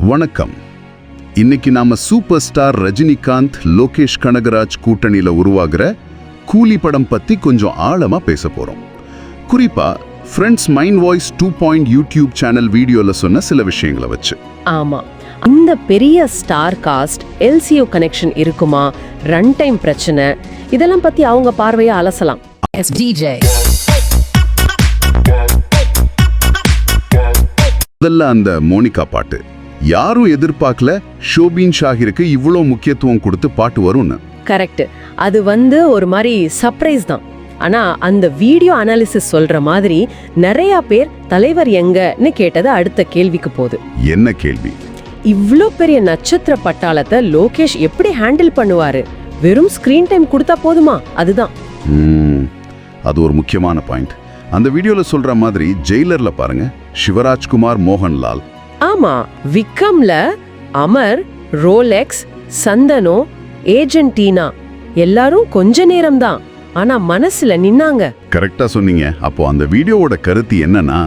வணக்கம். இன்னைக்கு நாம சூப்பர் ஸ்டார் ரஜினிகாந்த், லோகேஷ் கனகராஜ் கூட்டணியில உருவாகிற கூலி படம் பத்தி கொஞ்சம் ஆழமா பேச போறோம். குறிப்பா friends mind voice 2 YouTube channel வீடியோல சொன்ன சில விஷயங்களை வச்சு. ஆமா, அந்த பெரிய ஸ்டார் காஸ்ட், எல்சிஓ கனெக்ஷன் இருக்குமா, ரன் டைம் பிரச்சனை, இதெல்லாம் பத்தி அவங்க பார்வையை அலசலாம். முதல்ல அந்த மோனிகா பாட்டு யாரும் எதிர்பார்க்கல. ஷோபீன் ஷாகிருக்கு இவ்வளோ முக்கியத்துவம் கொடுத்து பாட்டு வரும்னு. கரெக்ட். அது ஒரு மாதிரி சர்ப்ரைஸ் தான். ஆனா அந்த வீடியோ அனாலிசிஸ் சொல்ற மாதிரி நிறைய பேர் தலைவர் எங்கன்னு கேட்டது அடுத்த கேள்விக்கு போகுது. என்ன கேள்வி? இவ்ளோ பெரிய நட்சத்திர பட்டாளத்தை லோகேஷ் எப்படி ஹேண்டில் பண்ணுவாரு? வெறும் ஸ்கிரீன் டைம் கொடுத்தா போதுமா? அதுதான். அது ஒரு முக்கியமான பாயிண்ட். அந்த வீடியோல சொல்ற மாதிரி ஜெயிலர்ல பாருங்க, சிவராஜ்குமார், மோகன்லால். ஆமா, விக்ரம்ல அமர், ரோலெக்ஸ், சந்தனோ, ஏஜென்டினா எல்லாரும் கொஞ்ச நேரம் தான், ஆனா மனசுல நின்னாங்க. கரெக்டா சொன்னீங்க. அப்போ அந்த வீடியோவோட கருத்து என்னன்னா,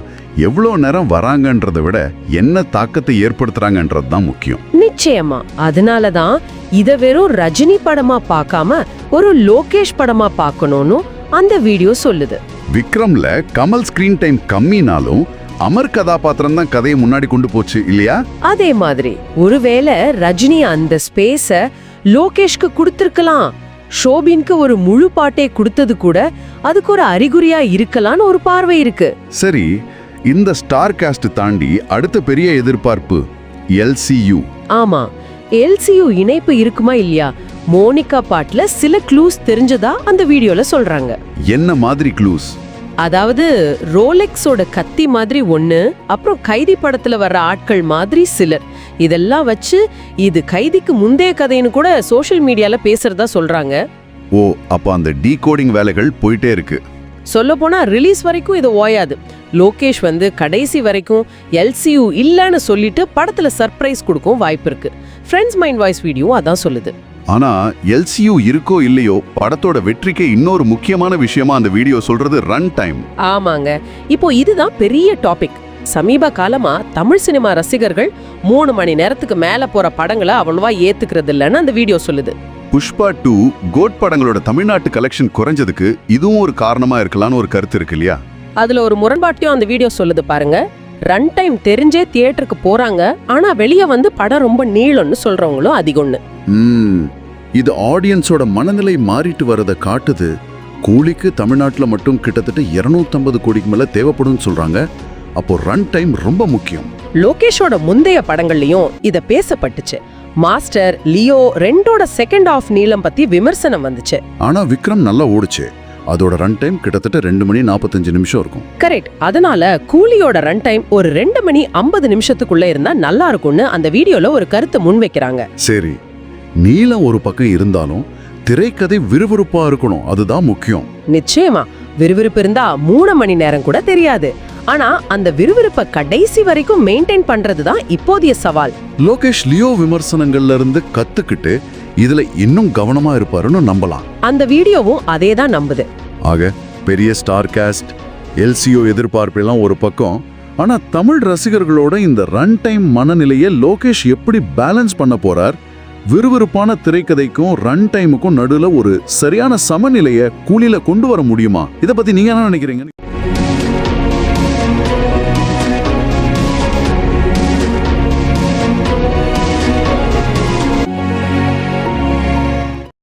எவ்வளோ நேரம் வராங்கன்றதை விட என்ன தாக்கத்தை ஏற்படுத்துறாங்கன்றது தான் முக்கியம். நிச்சயமா. அதனாலதான் இத வெறும் ரஜினி படமா பார்க்காம ஒரு லோகேஷ் படமா பார்க்கணும்னு அந்த வீடியோ சொல்லுது. விக்ரம்ல கமல் ஸ்கிரீன் டைம் கம்மினாலும் அமர் கதாபாத்திரம் தான் கதையை முன்னாடி கொண்டு போச்சு இல்லையா? அதே மாதிரி ஒருவேளை ரஜினி அந்த ஸ்பேஸ லோகேஷ்க்கு கொடுத்திருக்கலாம், ஷோபின்க்கு ஒரு முழு பாட்டை கொடுத்தது கூட அதுக்கு ஒரு அறிகுறியா இருக்கலாம்னு ஒரு பார்வை இருக்கு. சரி, இந்த ஸ்டார் காஸ்ட் தாண்டி அடுத்த பெரிய எதிர்பார்ப்பு எல்சியூ. ஆமா, எல்சியூ இணைப்பு இருக்குமா இல்லையா? மோனிகா பாட்டுல சில க்ளூஸ் தெரிஞ்சதா அந்த வீடியோல சொல்றாங்க. என்ன மாதிரி க்ளூஸ்? அதாவது ரோலெக்ஸோட கத்தி மாதிரி ஒண்ணு, அப்புறம் கைதி படத்துல வர்ற ஆட்கள் மாதிரி சிலர். இதெல்லாம் வச்சு இது கைதிக்கு முந்தைய கதைன்னு கூட சோஷியல் மீடியால பேசுறதா சொல்றாங்க. ஓ, அப்ப அந்த டீகோடிங் வேலைகள் போயிட்டே இருக்கு. சொல்ல போனா ரிலீஸ் வரைக்கும் இது ஓயாது. லோகேஷ் கடைசி வரைக்கும் எல்சியூ இல்லன்னு சொல்லிட்டு படத்துல சர்ப்ரைஸ் கொடுக்கும் வாய்ப்பு இருக்கு. ஃப்ரெண்ட்ஸ் மைண்ட் வாய்ஸ் வீடியோ அதான் சொல்லுது. ஆனா எல்சியூ இருக்கோ இல்லையோ, படத்தோட வெற்றிக்கு இன்னொரு முக்கியமான விஷயமா அந்த வீடியோ சொல்றது ரன் டைம். ஆமாங்க, இப்போ இதுதான் பெரிய டாபிக். சமீப காலமா தமிழ் சினிமா ரசிகர்கள் 3 மணி நேரத்துக்கு மேல போற படங்களை அவ்வளவா ஏத்துக்கிறது இல்லைன்னு அந்த வீடியோ சொல்லுது. புஷ்பா 2 கோட் படங்களோட தமிழ்நாட்டு கலெக்ஷன் குறைஞ்சதுக்கு இதுவும் ஒரு காரணமா இருக்கலாம்னு ஒரு கருத்து இருக்கு இல்லையா? அதுல ஒரு முரண்பாட்டையும் அந்த வீடியோ சொல்லுது பாருங்க. ரன் டைம் தெரிஞ்சே தியேட்டருக்கு போறாங்க, ஆனா வெளியே படம் ரொம்ப நீளம்னு சொல்றவங்களும் அதிகம்னு. இது ஆடியன்ஸோட மனநிலை மாறிட்டு வரதை காட்டுது. கூலிக்கு தமிழ்நாட்டுல மட்டும் கிட்டத்தட்ட 250 கோடிக்கு மேல தேவைப்படும் சொல்றாங்க. அப்போ ரன் டைம் ரொம்ப முக்கியம். லோகேஷோட முந்தைய படங்கள்லயும் இத பேசப்பட்டுச்சு. மாஸ்டர், லியோ ரெண்டோட செகண்ட் ஆஃப் நீளம் பத்தி விமர்சனம் வந்துச்சு. ஆனா விக்ரம் நல்லா ஓடுச்சு. அதோட ரன் டைம் கிட்டத்தட்ட 2 மணி 45 நிமிஷம் இருக்கும். கரெக்ட். அதனால கூலியோட ரன் டைம் ஒரு 2 மணி 50 நிமிஷத்துக்குள்ள இருந்தா நல்லா இருக்கும்னு அந்த வீடியோல ஒரு கருத்தை முன்வைக்கிறாங்க. சரி, நீளம் ஒரு பக்கம் இருந்தாலும் திரைக்கதை விறுவிறுப்பா இருக்கணும், அதுதான் முக்கியம். நிச்சயமா, விறுவிறுப்பு இருந்தா 3 மணி நேரம் கூட தெரியாது. ஆனா அந்த விறுவிறுப்பை கடைசி வரைக்கும் மெயின்டைன் பண்றதுதான் இப்போதைய சவால். லோகேஷ் லியோ விமர்சனங்கள்ல இருந்து கத்துக்கிட்டு இதுல இன்னும் கவனமா இருப்பாருன்னு நம்பலாம். அந்த வீடியோவும் அதேதான் நம்புது. ஆக பெரிய ஸ்டார் காஸ்ட், எல்சிஓ எதிர்பார்ப்பெல்லாம் ஒரு பக்கம், ஆனா தமிழ் ரசிகர்களோட இந்த ரன் டைம் மனநிலையை லோகேஷ் எப்படி பேலன்ஸ் பண்ண போறார்? விறுவிறுப்பான திரைக்கதைக்கும் ரன் டைமுக்கும் நடுவுல ஒரு சரியான சமநிலையை கூலில கொண்டு வர முடியுமா? இதை பத்தி நீங்க என்ன நினைக்கிறீங்க?